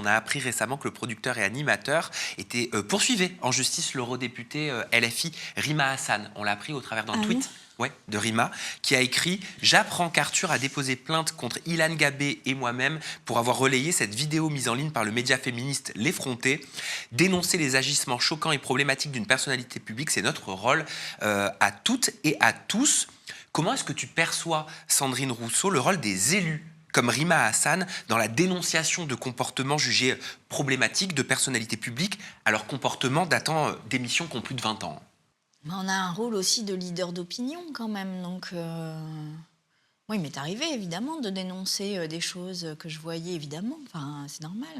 On a appris récemment que le producteur et animateur était poursuivi en justice l'eurodéputé LFI Rima Hassan. On l'a appris au travers d'un Ah oui? tweet de Rima qui a écrit « J'apprends qu'Arthur a déposé plainte contre Ilan Gabé et moi-même pour avoir relayé cette vidéo mise en ligne par le média féministe L'Effronté. Dénoncer les agissements choquants et problématiques d'une personnalité publique, c'est notre rôle à toutes et à tous. » Comment est-ce que tu perçois, Sandrine Rousseau, le rôle des élus comme Rima Hassan, dans la dénonciation de comportements jugés problématiques de personnalités publiques, à leur comportement datant d'émissions qui ont plus de 20 ans? On a un rôle aussi de leader d'opinion quand même, donc moi il m'est arrivé évidemment de dénoncer des choses que je voyais évidemment, enfin c'est normal.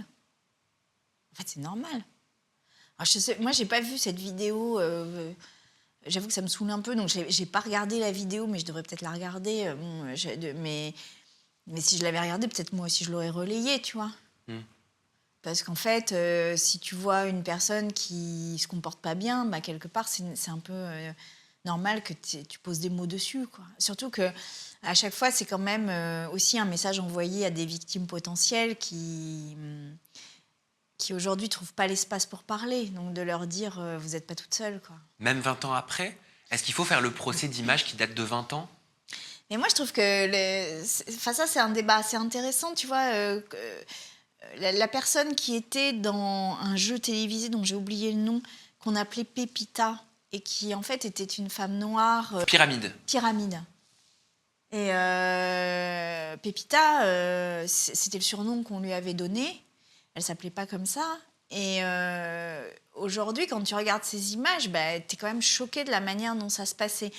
En fait c'est normal. Alors, je sais, moi j'ai pas vu cette vidéo, j'avoue que ça me saoule un peu, donc j'ai pas regardé la vidéo, mais je devrais peut-être la regarder, mais si je l'avais regardée, peut-être moi aussi je l'aurais relayée, tu vois. Parce qu'en fait, si tu vois une personne qui se comporte pas bien, bah, quelque part, c'est un peu normal que tu poses des mots dessus, quoi. Surtout que à chaque fois, c'est quand même aussi un message envoyé à des victimes potentielles qui aujourd'hui trouvent pas l'espace pour parler. Donc de leur dire, vous n'êtes pas toute seule, quoi. Même 20 ans après? Est-ce qu'il faut faire le procès d'images qui datent de 20 ans? Mais moi, je trouve que enfin, ça, c'est un débat assez intéressant, tu vois. La personne qui était dans un jeu télévisé dont j'ai oublié le nom, qu'on appelait Pépita, et qui en fait était une femme noire. Pyramide. Pyramide. Et Pépita, c'était le surnom qu'on lui avait donné. Elle s'appelait pas comme ça. Et aujourd'hui, quand tu regardes ces images, bah, tu es quand même choquée de la manière dont ça se passait.